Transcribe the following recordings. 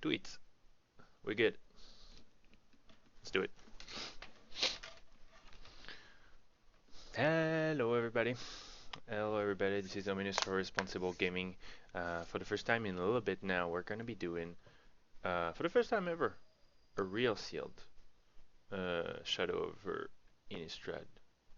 Do it. We're good. Let's do it. Hello everybody. Hello everybody. This is Innistrad Responsible Gaming. For the first time in a little bit now, we're gonna be doing, for the first time ever, a real sealed Shadow over Innistrad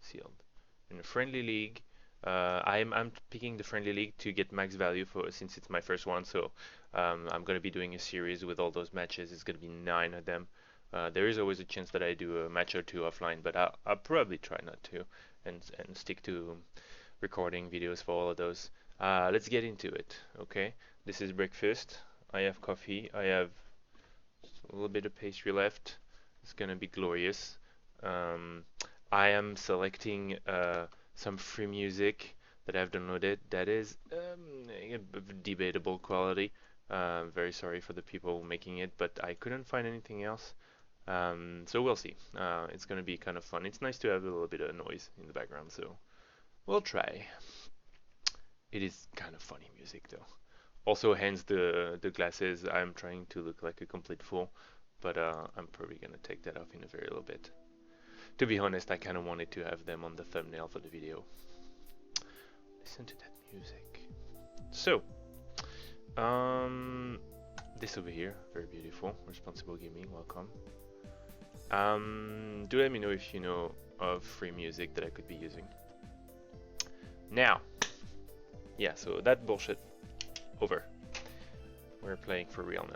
sealed in a friendly league. I'm picking the friendly league to get max value for since it's my first one. So I'm gonna be doing a series with all those matches. It's gonna be 9 of them. There is always a chance that I do a match or two offline, but I'll probably try not to and stick to recording videos for all of those. Let's get into it. Okay, this is breakfast. I have coffee. I have a little bit of pastry left. It's gonna be glorious. Um, I am selecting some free music that I've downloaded that is of debatable quality. Very sorry for the people making it, but I couldn't find anything else. So we'll see. It's gonna be kind of fun. It's nice to have a little bit of noise in the background, so we'll try. It is kind of funny music though. Also, hence the glasses. I'm trying to look like a complete fool, but I'm probably gonna take that off in a very little bit. To be honest, I kind of wanted to have them on the thumbnail for the video. Listen to that music. So, this over here, very beautiful. Responsible Gaming, welcome. Do let me know if you know of free music that I could be using. Now, yeah, so that bullshit over. We're playing for real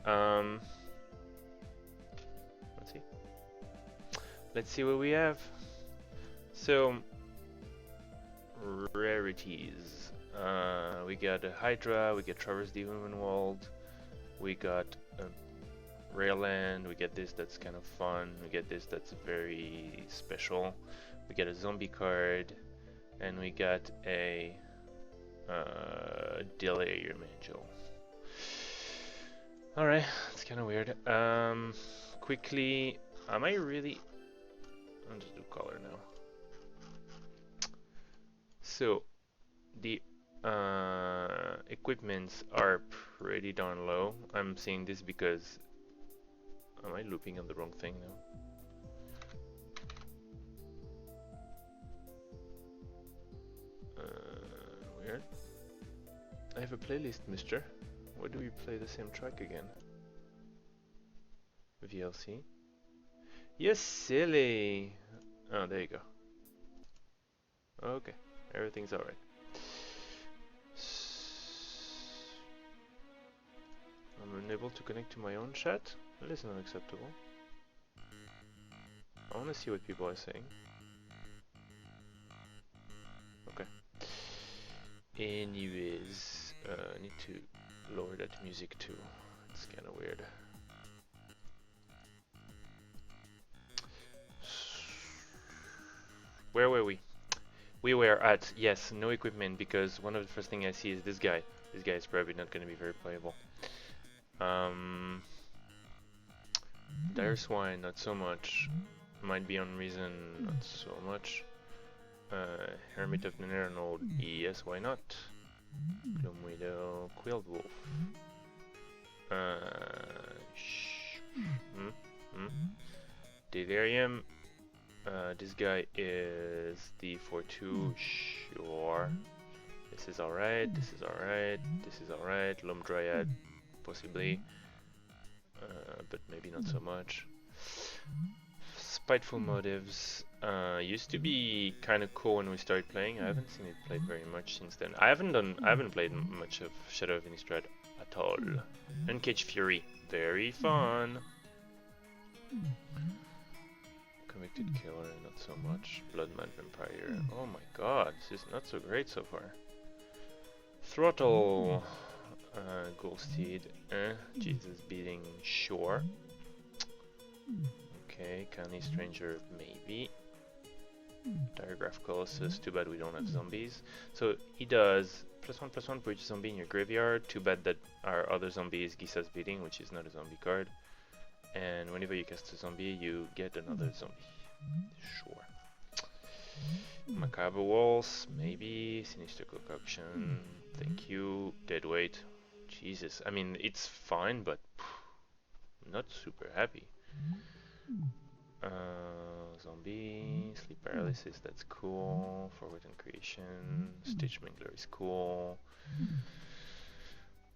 now. Let's see. Let's see what we have. So, rarities. We got a Hydra, we got Traverse the Womanwald, we got a Rare Land, we get this that's kind of fun, we get this that's very special, we get a zombie card, and we got a Delirium Angel. Alright, it's kind of weird. Quickly, am I really... I'll just do color now. So, the equipments are pretty darn low. I'm saying this because... Am I looping on the wrong thing now? Weird. I have a playlist, mister. Why do we play the same track again? VLC? You're silly! Oh, there you go. Okay, everything's alright. I'm unable to connect to my own chat? That is not acceptable. I wanna see what people are saying. Okay. Anyways, I need to lower that music too. It's kinda weird. Where were we? We were at, yes, no equipment, because one of the first thing I see is this guy. This guy is probably not gonna be very playable. Dire Swine, not so much. Might be on Reason, not so much. Hermit of the Nerenode, yes, why not? Gloom Widow, Quilled Wolf. Delirium. This guy is the 4-2, sure. This is alright, this is alright, this is alright. Loam Dryad, possibly. But maybe not so much. Spiteful Motives used to be kind of cool when we started playing. I haven't seen it played very much since then. I haven't played much of Shadow of Innistrad at all. Uncaged Fury, very fun. Convicted Killer, not so much. Bloodman Vampire, oh my god, this is not so great so far. Throttle, Ghoulsteed, Jesus Beating, sure. Okay, Canny Stranger, maybe. Diagraph Colossus, too bad we don't have zombies. So he does +1/+1 for each zombie in your graveyard. Too bad that our other zombie is Gisa's Beating, which is not a zombie card. And whenever you cast a zombie, you get another zombie. Sure. Macabre Walls, maybe. Sinister Concoction, thank you. Deadweight, Jesus. I mean, it's fine, but not super happy. Zombie, sleep paralysis, that's cool. Forgotten creation, stitch mingler is cool.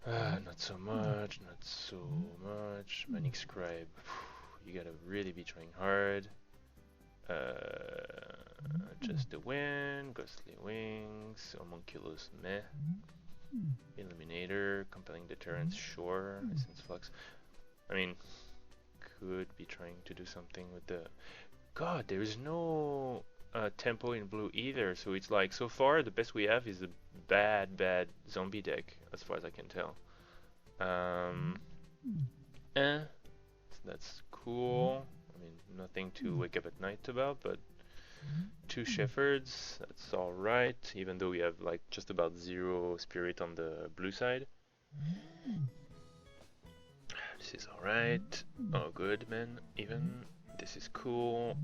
Not so much, not so much. Manic scribe, you gotta really be trying hard. Just the wind, ghostly wings, homunculus, meh. Illuminator, compelling deterrence, sure. Essence flux. I mean, could be trying to do something with the. God, there is no tempo in blue either, so it's like so far the best we have is a bad zombie deck, as far as I can tell. So that's cool. I mean, nothing to wake up at night about, but 2 shepherds, that's alright, even though we have like just about 0 spirit on the blue side. This is alright. Oh, good, man. Even. This is cool.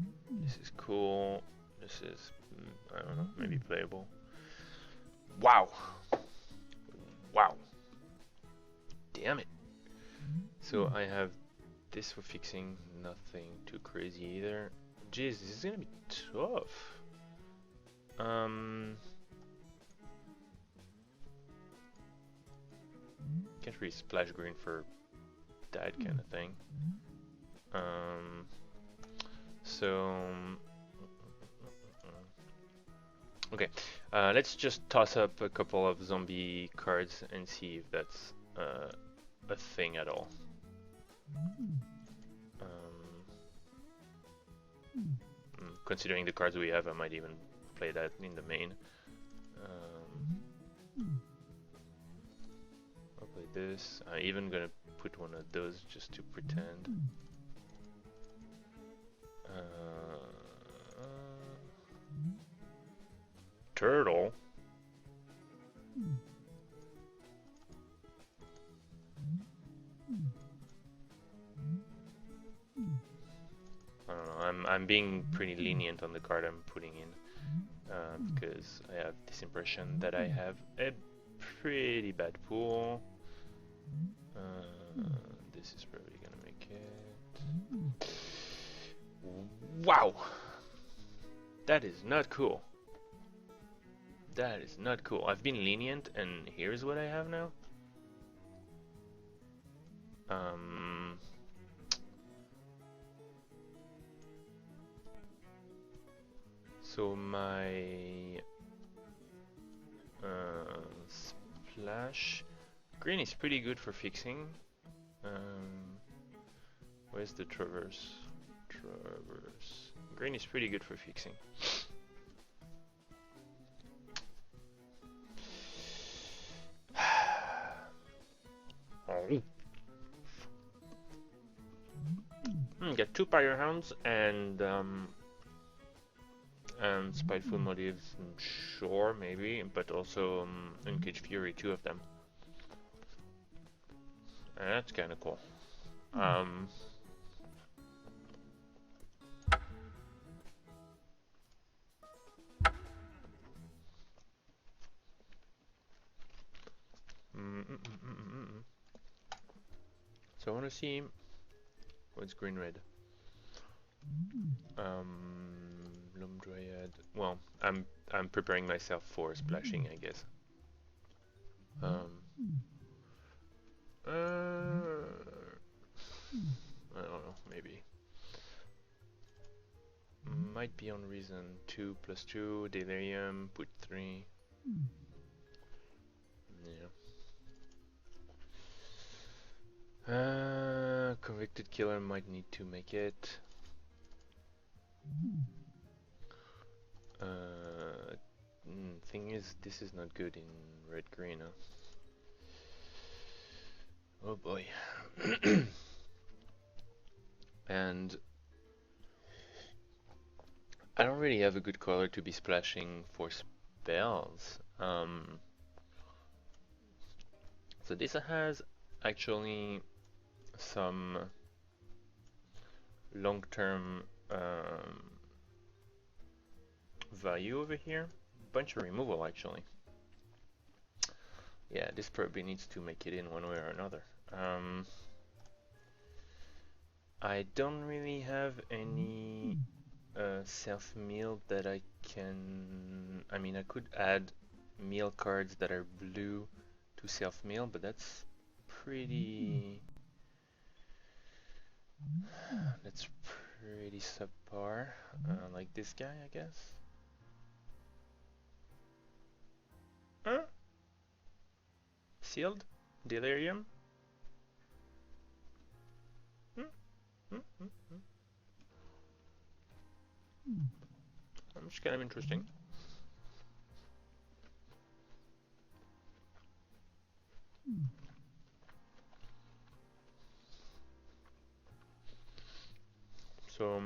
This is cool. This is, I don't know, maybe playable. Wow. Wow. Damn it. So I have this for fixing, nothing too crazy either. Jeez, this is gonna be tough. Can't really splash green for that kind of thing. So okay, let's just toss up a couple of zombie cards and see if that's a thing at all. Considering the cards we have, I might even play that in the main. I'll play this. I'm even gonna put one of those just to pretend. Turtle? I don't know, I'm being pretty lenient on the card I'm putting in, because I have this impression that I have a pretty bad pool. This is probably gonna make it. Wow! That is not cool. That is not cool. I've been lenient, and here's what I have now. So my splash green is pretty good for fixing. Where's the traverse? Traverse. Green is pretty good for fixing. Get 2 Pyre Hounds and Spiteful Motives, sure, maybe, but also Uncaged Fury, 2 of them. And that's kind of cool. So I want to see what's green red. Loom Dryad. Well, I'm preparing myself for splashing, I guess. I don't know, maybe. Might be on reason. 2 + 2, Delirium, put 3. Yeah. Convicted Killer might need to make it. Thing is, this is not good in red-green, huh? Oh boy. And I don't really have a good color to be splashing for spells. So this has actually some long-term value over here. Bunch of removal, actually. Yeah, this probably needs to make it in one way or another. I don't really have any self-milled that I can... I mean, I could add mill cards that are blue to self-mill, but that's pretty... That's pretty subpar. Like this guy, I guess. Huh? Sealed? Delirium? Hmm? Hmm? Hmm? Hmm? It's kind of interesting. So,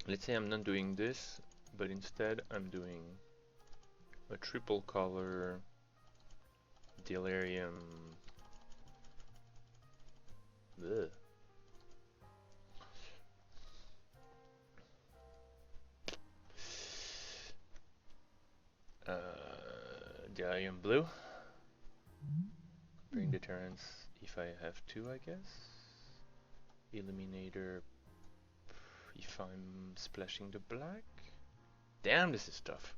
let's say I'm not doing this, but instead I'm doing a triple color delirium. Ugh. Delirium blue. Bring deterrence if I have to, I guess. Illuminator if I'm splashing the black. Damn, this is tough.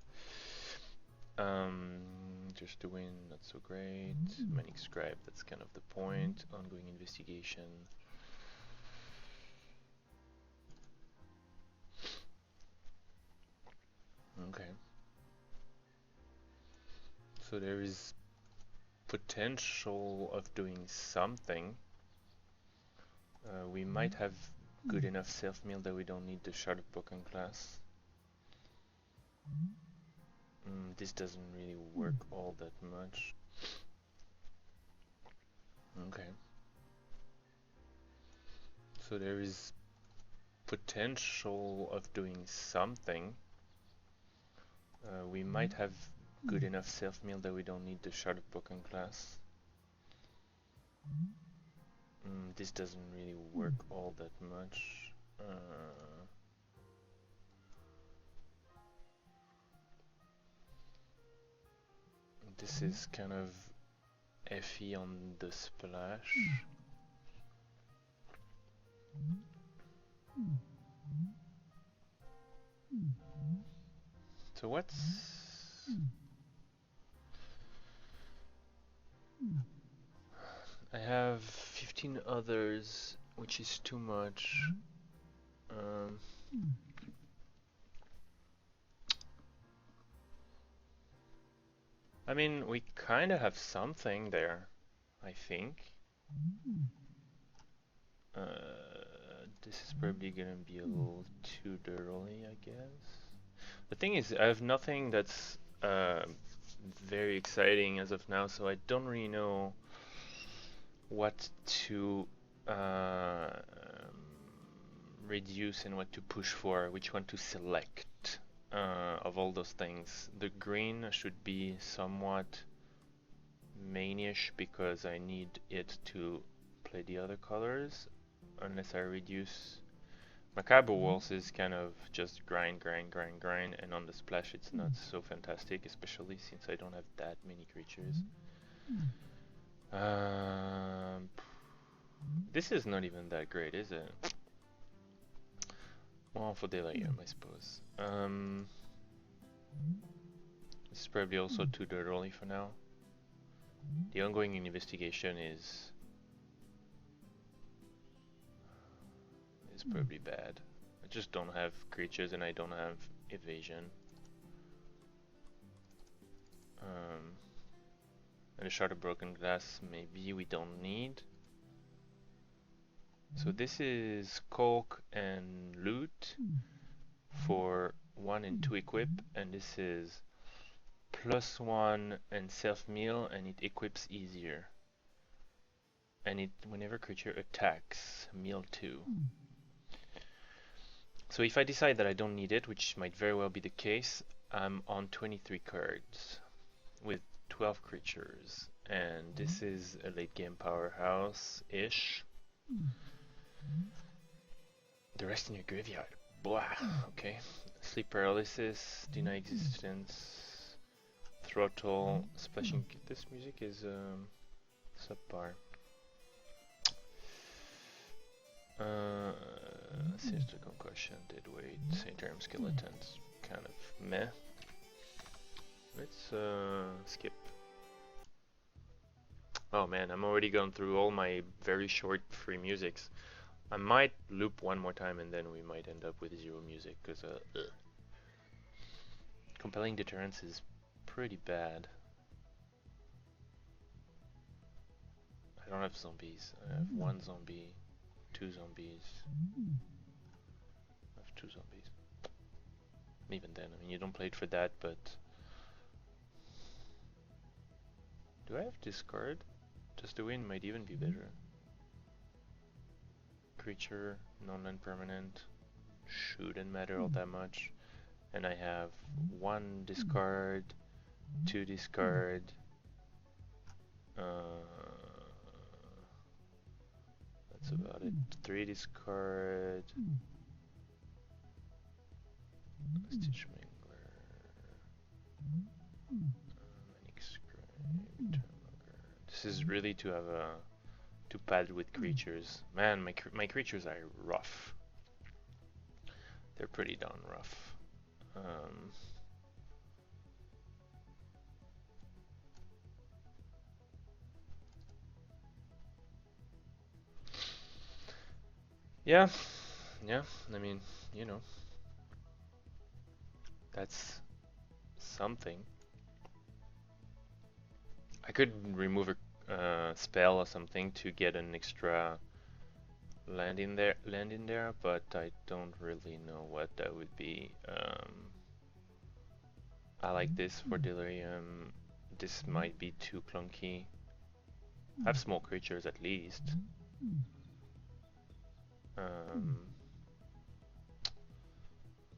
Just to win, not so great. Manic Scribe, that's kind of the point. Ongoing investigation. Okay. So there is potential of doing something. We might have good enough self-mill that we don't need the Shard of Broken Glass. This doesn't really work all that much. Okay. So there is potential of doing something. We might have good enough self-mill that we don't need the Shard of Broken Glass. This doesn't really work all that much. This is kind of FE on the splash. So what's... I have 15 others, which is too much. I mean, we kind of have something there, I think. This is probably gonna be a little too early, I guess. The thing is, I have nothing that's very exciting as of now, so I don't really know what to reduce and what to push for, which one to select of all those things. The green should be somewhat mainish because I need it to play the other colors, unless I reduce. Macabre Waltz is kind of just grind, grind, grind, grind, and on the splash it's not so fantastic, especially since I don't have that many creatures. This is not even that great, is it? Well, for Delirium, I suppose. This is probably also too early for now. The ongoing investigation is probably bad. I just don't have creatures and I don't have evasion. And a Shard of Broken Glass maybe we don't need. So this is Coke and Loot for 1 and 2 equip, and this is +1 and self-mill, and it equips easier. And it, whenever creature attacks, mill 2. So if I decide that I don't need it, which might very well be the case, I'm on 23 cards with 12 creatures, and this is a late game powerhouse-ish. The rest in your graveyard. Blah. Okay. Sleep paralysis, deny existence, throttle, splashing. This music is subpar. Sinister Concussion, Deadweight, St. Term Skeletons, kind of meh. Let's skip. Oh man, I'm already gone through all my very short free musics. I might loop one more time and then we might end up with zero music, because compelling deterrence is pretty bad. I don't have zombies. I have one zombie, two zombies. I have two zombies. Even then, I mean, you don't play it for that, but... Do I have discard? Just to win might even be better. Creature, non-land permanent. Shouldn't matter all that much. And I have one discard, two discard. That's about it. Three discard. Stitch Mangler. Manic Scribe. This is really to have a to pad with creatures. Man, my creatures are rough. They're pretty darn rough. Yeah, I mean, you know, that's something. I could remove a spell or something to get an extra land in there, but I don't really know what that would be. I like this for Delirium. This might be too clunky. I have small creatures at least.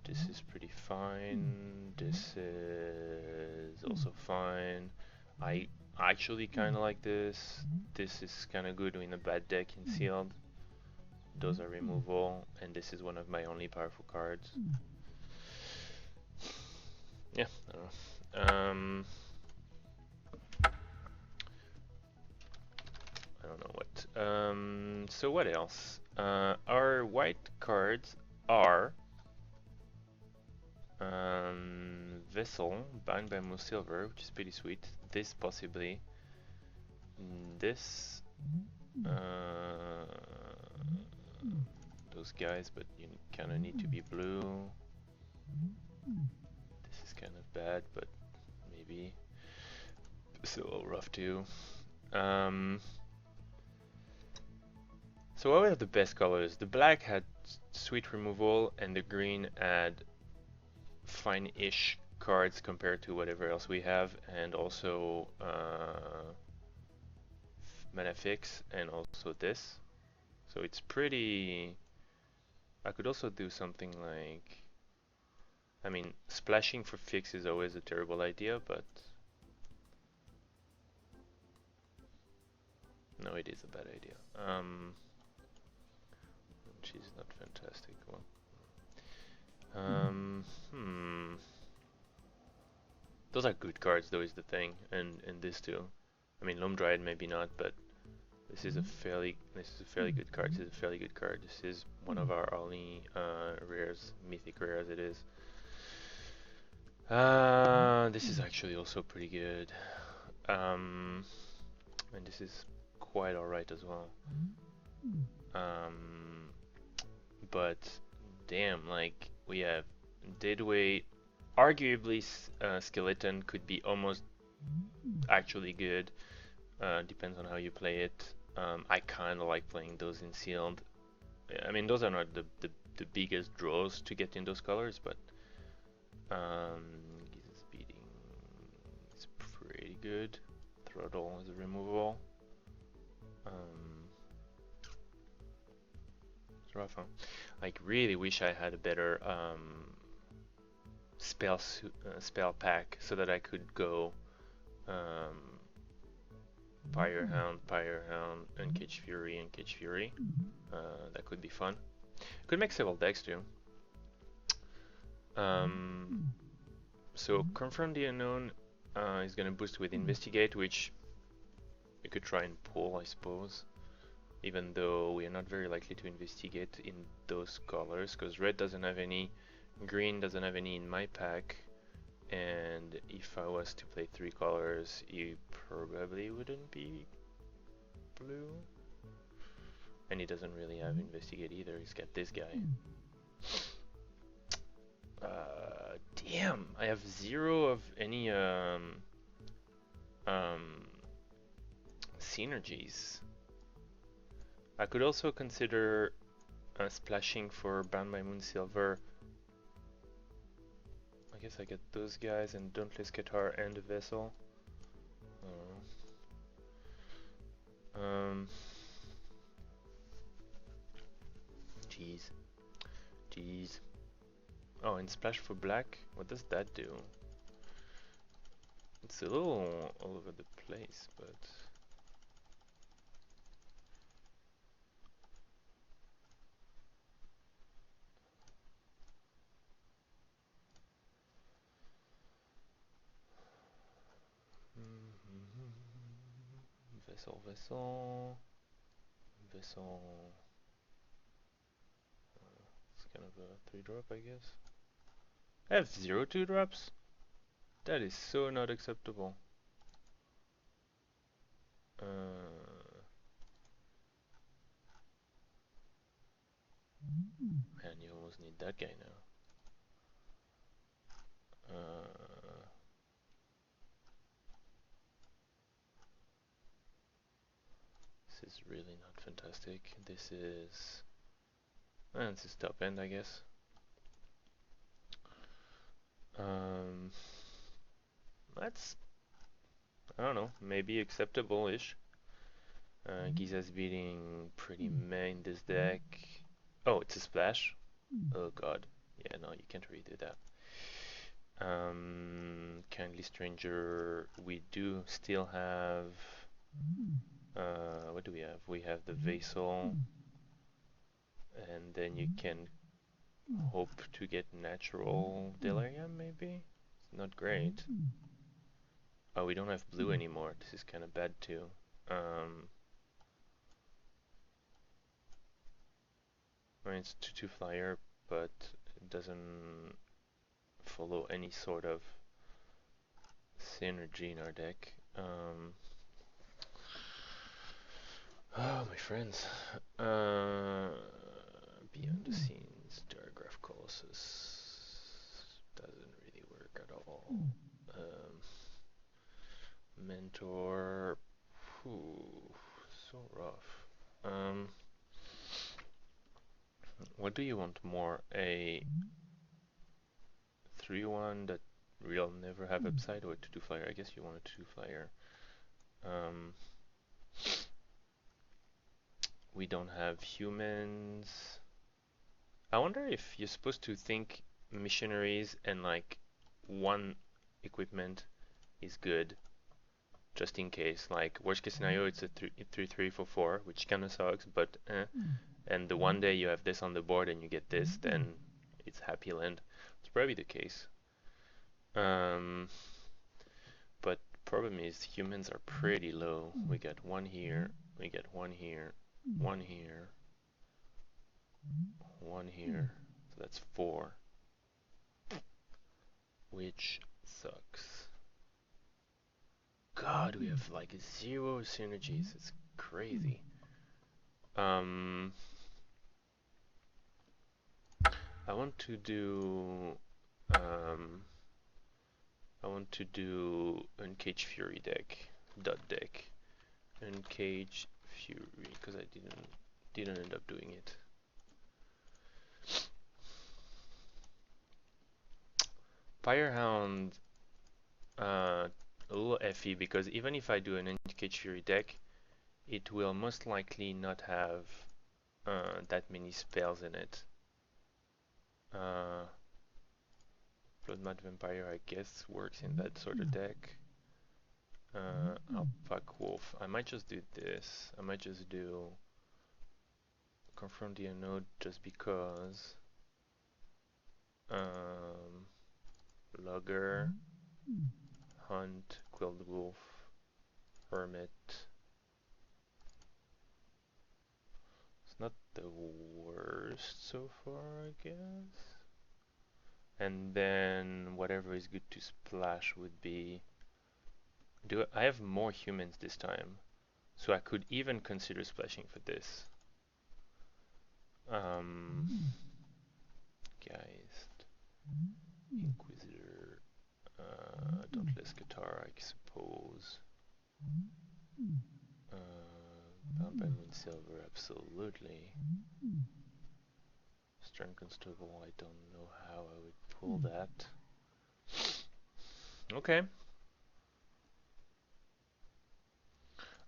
This is pretty fine. This is also fine. I actually kind of like this. This is kind of good in a bad deck in sealed. Those are removal, and this is one of my only powerful cards. Yeah, I don't know. I don't know what. So what else? Our white cards are Vessel, Bound by Moose Silver, which is pretty sweet. This possibly. This. Those guys, but you kind of need to be blue. This is kind of bad, but maybe. So rough too. So what were the best colors? The black had sweet removal, and the green had fine-ish cards compared to whatever else we have, and also mana fix, and also this. So it's pretty... I could also do something like... I mean, splashing for fix is always a terrible idea, but... No, it is a bad idea. She's not fantastic. Well, those are good cards, though, is the thing, and this too. I mean, Loam Dryad maybe not, but this is a fairly good card. This is a fairly good card. This is one of our only rares, mythic rares. It is. This is actually also pretty good, and this is quite alright as well. But damn, like we have Deadweight. Arguably, Skeleton could be almost actually good. Depends on how you play it. I kind of like playing those in sealed. I mean, those are not the biggest draws to get in those colors, but Giza's Beating is pretty good. Throttle is a removal. It's rough, huh? I really wish I had a better spell pack so that I could go Pyrehound, and Cage Fury, that could be fun. Could make several decks too. So Confront the Unknown is gonna boost with Investigate, which you could try and pull, I suppose. even though we are not very likely to investigate in those colors, because red doesn't have any, green doesn't have any in my pack, and if I was to play 3 colors, it probably wouldn't be blue. And he doesn't really have investigate either, he's got this guy. Damn, I have 0 of any synergies. I could also consider splashing for Bound by Moon Silver. I guess I get those guys and Dauntless Qatar and a Vessel. Jeez. Jeez. Oh, and splash for black? What does that do? It's a little all over the place, but... Vessel, Vessel... Vessel... It's kind of a 3-drop, I guess. I have 0 2-drops? That is so not acceptable. Man, you almost need that guy now. This is really not fantastic. This is... this is top end, I guess. That's... I don't know, maybe acceptable-ish. Giza's beating pretty meh in this deck. Oh, it's a splash? Oh god. Yeah, no, you can't really do that. Kindly Stranger, we do still have... what do we have? We have the Vessel, and then you can hope to get natural Delirium, maybe? It's not great. Oh, we don't have blue anymore. This is kind of bad too. I mean, it's 2/2 flyer, but it doesn't follow any sort of synergy in our deck. Oh, my friends. Beyond the Scenes, Diagraph Colossus doesn't really work at all. Mentor, so rough. What do you want more? A 3/1 that will never have upside, or a 2/2 flyer? I guess you want a 2/2 flyer. We don't have humans. I wonder if you're supposed to think missionaries and like 1 equipment is good, just in case. Like worst case scenario, it's a 3/3 for 4, which kind of sucks, but and the one day you have this on the board and you get this, then it's happy land. It's probably the case. But problem is humans are pretty low. We got 1 here, we get 1 here, 1 here, 1 here, so that's 4, which sucks. God, we have like 0 synergies. It's crazy. I want to do Uncaged Fury deck, dot deck, Uncaged Fury, because I didn't end up doing it. Firehound, a little iffy, because even if I do an Uncaged Fury deck, it will most likely not have that many spells in it. Bloodmud Vampire, I guess, works in that sort of deck. Alpac Wolf, I might just do this. I might just do Confront the Unknown just because. Lugger, Hunt, Quilled Wolf, Hermit. the worst so far, I guess. And then whatever is good to splash would be. I have more humans this time, so I could even consider splashing for this. Geist, Inquisitor, Dauntless Guitar, I suppose. Bound by Moon Silver, absolutely. Stern Constable, I don't know how I would pull that. Okay.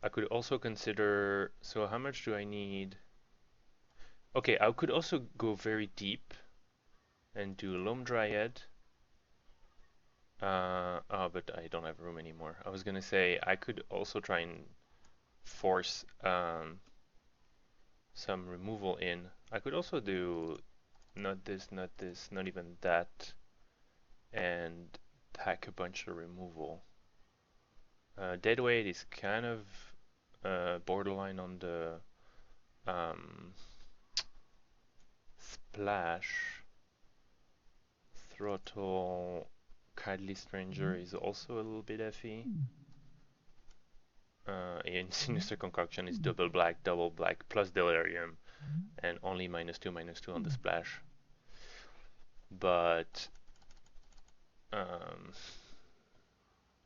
I could also consider, so how much do I need? Okay, I could also go very deep and do Loam Dryad. Oh, but I don't have room anymore. I was gonna say I could also try and force some removal in. I could also do not this, not even that, and pack a bunch of removal. Deadweight is kind of borderline on the um, splash. Throttle, Kindly Stranger is also a little bit iffy. And Sinister Concoction is double black, plus Delirium, and only -2/-2 on the splash. But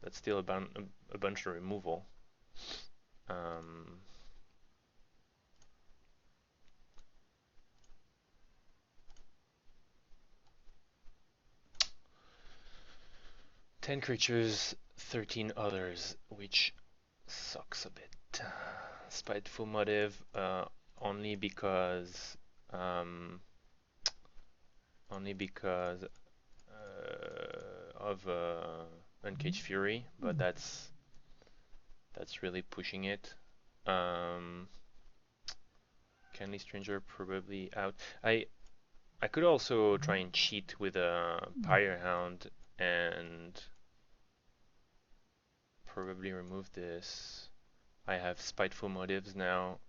that's still a bunch of removal. 10 creatures, 13 others, which sucks a bit. Spiteful Motive, only because um, of Uncaged Fury, but that's really pushing it. Kindly Stranger probably out. I could also try and cheat with a Pyrehound and probably remove this. I have Spiteful Motives now.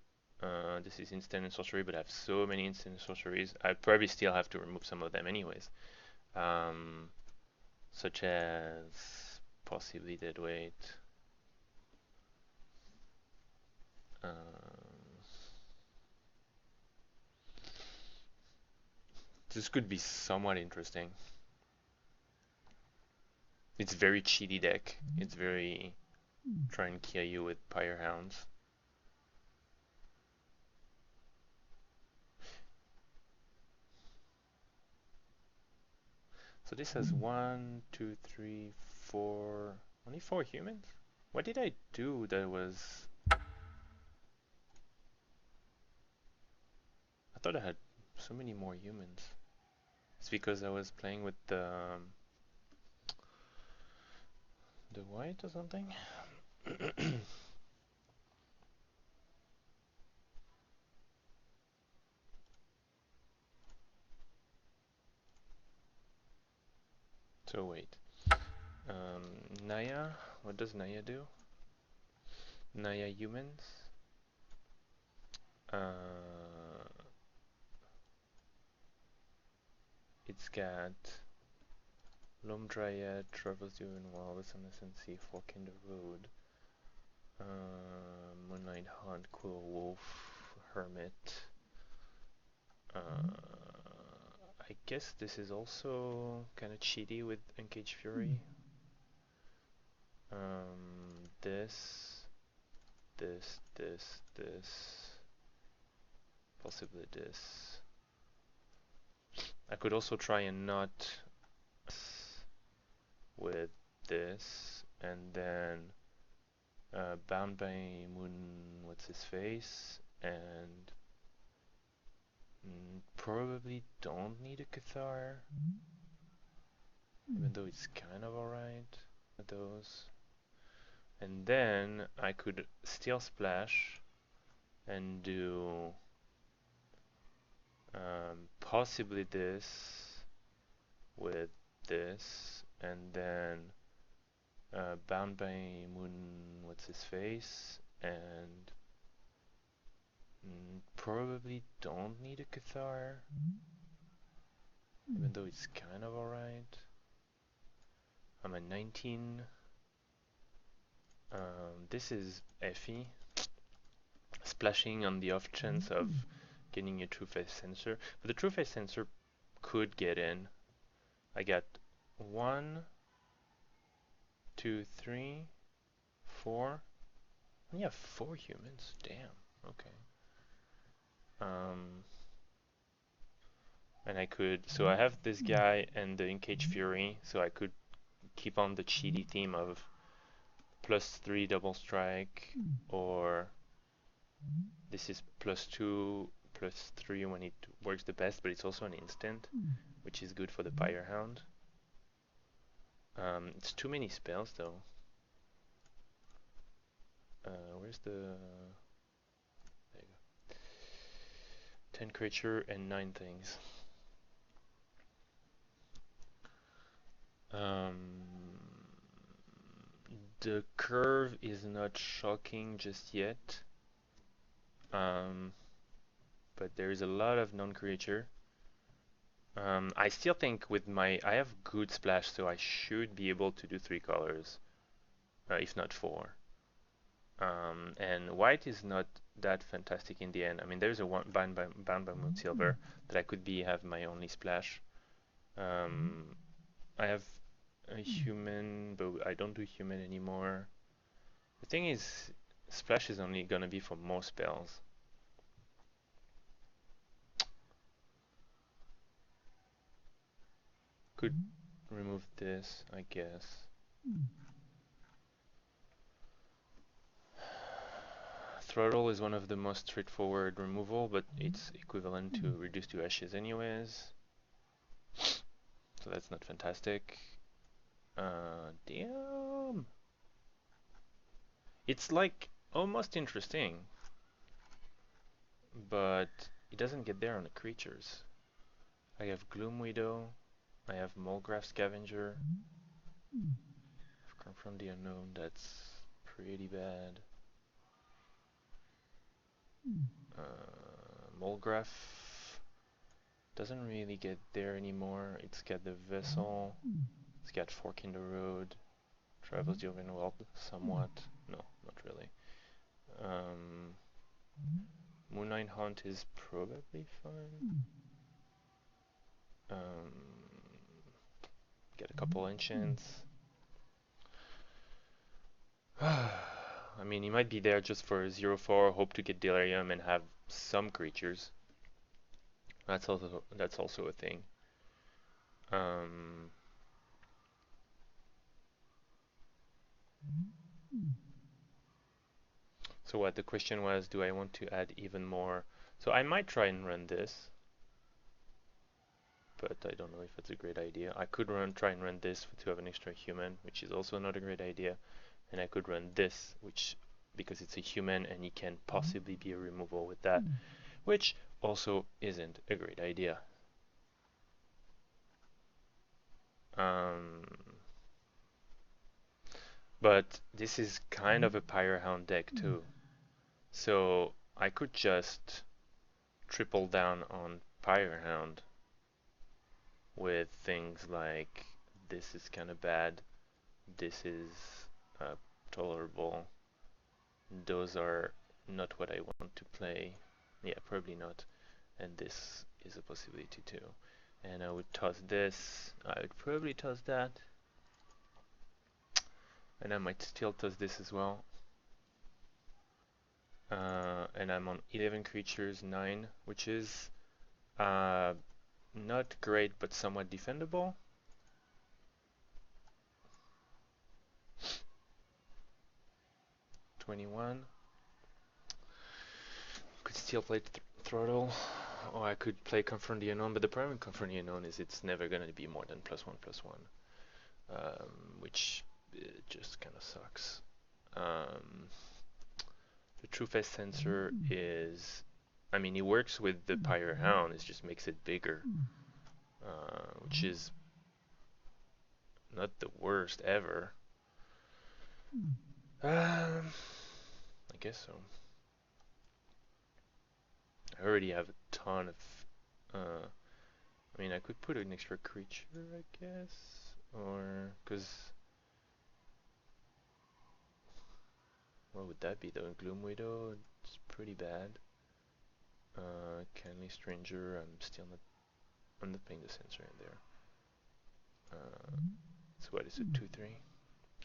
This is instant and sorcery, but I have so many instant and sorceries. I'd probably still have to remove some of them anyways. Such as possibly Deadweight. This could be somewhat interesting. It's very cheaty deck. It's very try and kill you with Pyrehounds. So this has 1, 2, 3, 4, only 4 humans? What did I do that was... I thought I had so many more humans. It's because I was playing with the white or something? So wait. Naya? What does Naya do? Naya humans? It's got Loam Dryad, Travels You in Wild, Innocent Sea, Fork in the Road, Moonlight Hunt, Quill Wolf, Hermit. I guess this is also kind of cheaty with Uncaged Fury. This, possibly this. I could also try and not with this, and then Bound by Moon, what's his face, and probably don't need a Cathar, even though it's kind of alright. Those. And then I could Steel Splash and do possibly this with this, and then Bound by Moon, what's his face, and Probably don't need a Cathar, even though it's kind of alright. I'm at 19. This is FE, splashing on the off chance of getting a true face sensor. But the true face sensor could get in. I got 1, 2, 3, 4. Yeah, 4 humans. Damn. Okay. And I could, so I have this guy and the Encaged Fury, so I could keep on the cheaty theme of +3 double strike, or this is +2, +3 when it works the best, but it's also an instant, which is good for the Pyre Hound. It's too many spells though. Where's the... There you go. 10 creature and 9 things. The curve is not shocking just yet, but there is a lot of non-creature. I still think with my... I have good splash, so I should be able to do 3 colors, if not 4. And white is not that fantastic in the end. I mean, there's a one bound by Moon Silver that I could have my only splash. I have a human, but I don't do human anymore. The thing is, splash is only gonna be for most spells. Could remove this, I guess. Throttle is one of the most straightforward removal, but it's equivalent to reduce to ashes anyways. So that's not fantastic. Damn. It's like almost interesting, but it doesn't get there on the creatures. I have Gloom Widow, I have Molgraf Scavenger. Come from the Unknown, that's pretty bad. Molgraf doesn't really get there anymore. It's got the Vessel, it's got Fork in the Road, Travels the Overworld somewhat. No, not really. Moonlight Hunt is probably fine. Get a couple enchants. I mean, he might be there just for 0-4, hope to get Delirium and have some creatures. That's also a thing. So what the question was, do I want to add even more? So I might try and run this, but I don't know if it's a great idea. I could try and run this to have an extra human, which is also not a great idea. And I could run this, which, because it's a human and he can possibly be a removal with that, which also isn't a great idea. But this is kind of a Pyre Hound deck too. So I could just triple down on Pyre Hound with things like this is kind of bad, this is tolerable, those are not what I want to play, yeah, probably not, and this is a possibility too. And I would toss this, I would probably toss that, and I might still toss this as well. And I'm on 11 creatures, 9, which is not great, but somewhat defendable. '21. Could still play Throttle, or I could play Confront the Unknown, but the problem with Confront the Unknown is it's never going to be more than +1/+1, which just kind of sucks. The True Face Sensor is, I mean, it works with the Pyre Hound, it just makes it bigger, which is not the worst ever. I guess so. I already have a ton of. I mean, I could put an extra creature, I guess, or because what would that be though? Gloom Widow, it's pretty bad. Kindly Stranger, I'm still not. I'm not playing the sensor in there. So what is it? 2/3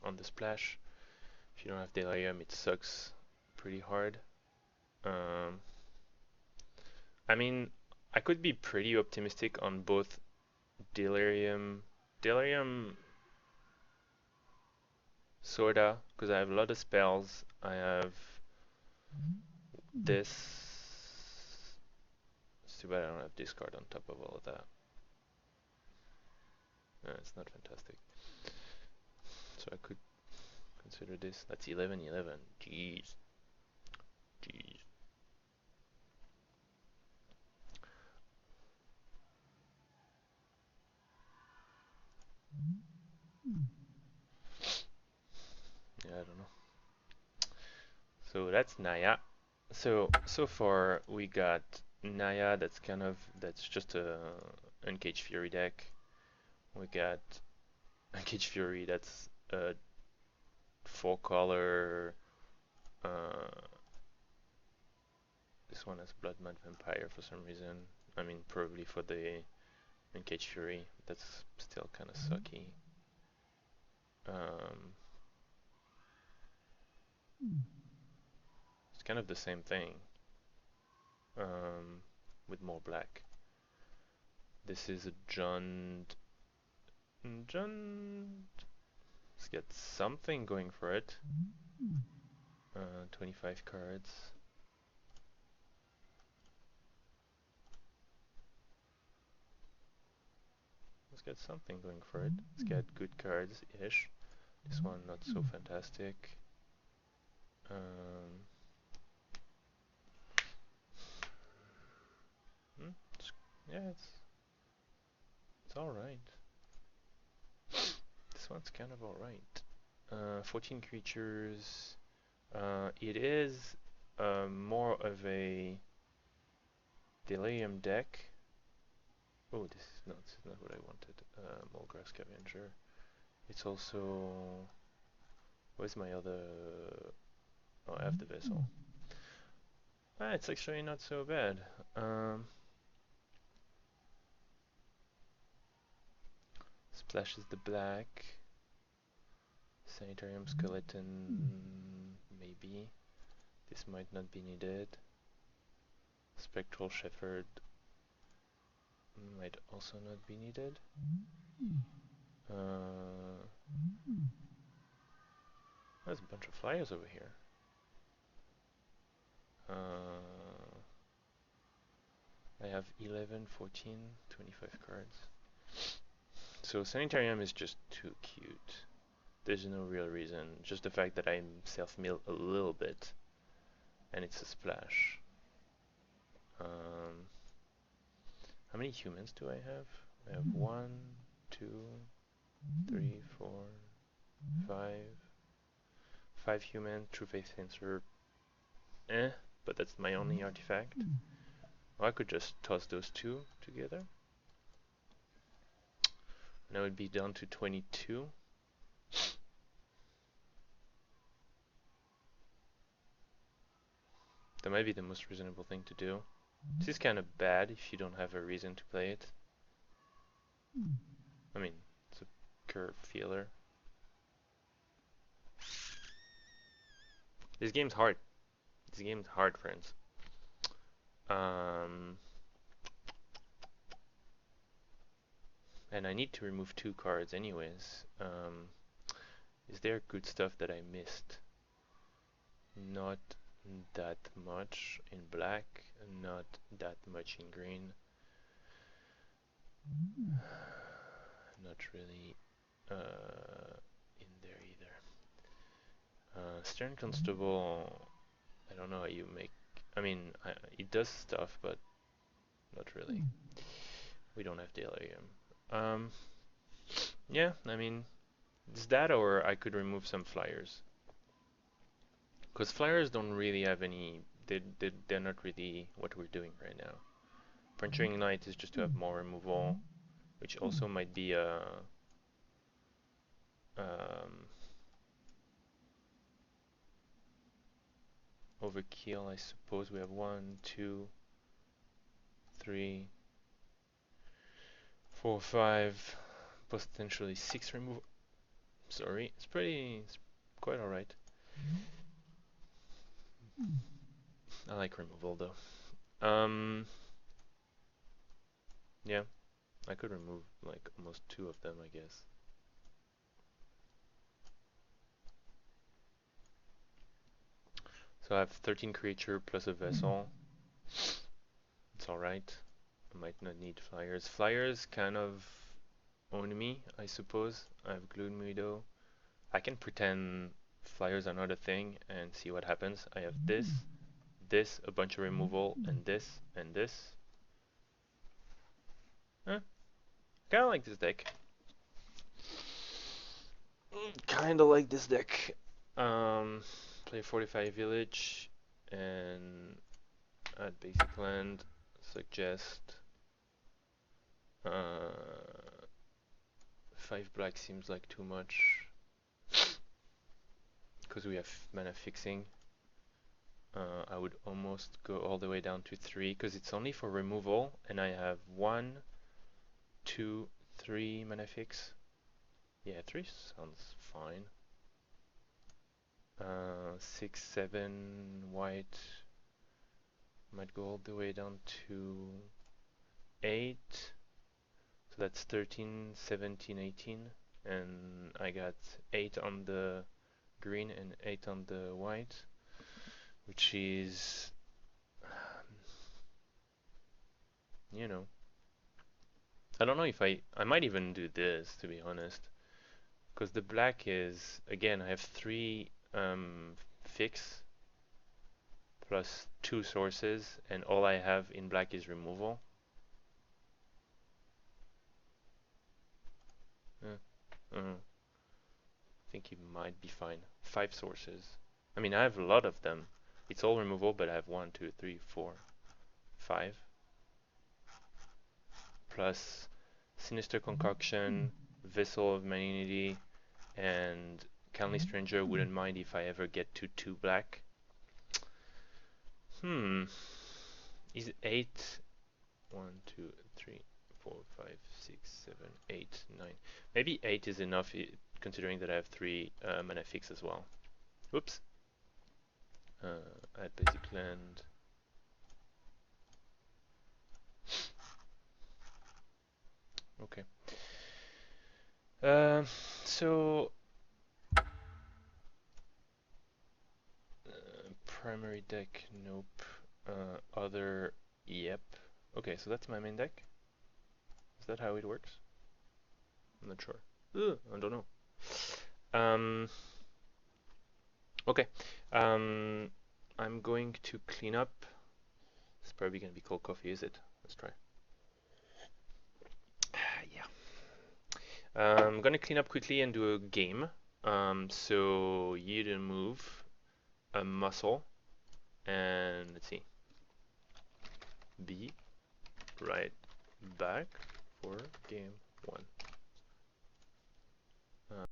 on the splash. If you don't have Delirium, it sucks pretty hard. Um, I mean, I could be pretty optimistic on both Delirium, sorta, because I have a lot of spells. I have this. It's too bad I don't have discard on top of all of that. It's not fantastic. So I could consider this. That's 11/11. Jeez. Jeez. Yeah, I don't know. So that's Naya. So far we got Naya. That's just a Uncaged Fury deck. We got Uncaged Fury. That's a 4-color. This one has Blood Mad Vampire for some reason. I mean, probably for the Uncaged Fury. That's still kind of sucky. It's kind of the same thing, with more black. This is a John. Let's get something going for it. 25 cards. Let's get something going for it. Let's get good cards-ish. This one not so fantastic. Yeah, it's all right. This one's kind of all right. 14 creatures. It is more of a Delirium deck. Oh, this is not what I wanted. Mulgrass Scavenger. It's also. Where's my other? Oh, I have the vessel. It's actually not so bad. Splash is the black. Sanitarium Skeleton, maybe. This might not be needed. Spectral Shepherd might also not be needed. There's a bunch of flyers over here. I have 11, 14, 25 cards. So Sanitarium is just too cute. There's no real reason. Just the fact that I self-mill a little bit. And it's a splash. How many humans do I have? I have 1, 2, 3, 4, 5. 5 human, True Faith Sensor. But that's my only artifact. Or I could just toss those two together. And I would be down to 22. That might be the most reasonable thing to do. This is kind of bad if you don't have a reason to play it. I mean, it's a curve feeler. This game's hard. This game's hard, friends. And I need to remove 2 cards anyways. Is there good stuff that I missed? Not that much in black, not that much in green. Not really in there either. Stern Constable, I don't know how you make. I mean, it does stuff, but not really. We don't have Delirium. Yeah, I mean, it's that, or I could remove some flyers. Because flyers don't really have any they're not really what we're doing right now. Puncturing Ignite is just to have more removal, which also might be a overkill, I suppose. We have 1, 2, 3, 4, 5, potentially 6 removal. Sorry, it's quite alright. I like removal though. Yeah, I could remove like almost 2 of them, I guess. So I have 13 creature plus a vessel. It's alright. I might not need flyers. Flyers kind of own me, I suppose. I have Gloom Widow. I can pretend flyers are not a thing and see what happens. I have this, a bunch of removal, and this, and this. Kinda like this deck. Kinda like this deck. Play 45 village and add basic land. Suggest 5 black seems like too much because we have mana fixing. I would almost go all the way down to 3 because it's only for removal and I have 1, 2, 3 mana fix. Yeah, 3 sounds fine. 6, 7 white. Might go all the way down to 8. So that's 13, 17, 18. And I got 8 on the green and 8 on the white, which is, you know, I don't know if I might even do this, to be honest, because the black is, again, I have 3 fix plus 2 sources, and all I have in black is removal. I think it might be fine. 5 sources. I mean, I have a lot of them. It's all removal, but I have 1, 2, 3, 4, 5. Plus Sinister Concoction, Vessel of Malignity, and Kindly Stranger. Wouldn't mind if I ever get to 2 black. Is 8? 1, 2, 3, 4, 5, 6, 7, 8, 9. Maybe 8 is enough, considering that I have 3 mana fix as well. Whoops. Add basic land. Okay. So primary deck, nope. Other, yep. Okay, so that's my main deck. Is that how it works? I'm not sure. I don't know. Okay. I'm going to clean up. It's probably going to be cold coffee, is it? Let's try. Yeah. I'm going to clean up quickly and do a game. So you to move a muscle, and let's see. Be right back for game 1.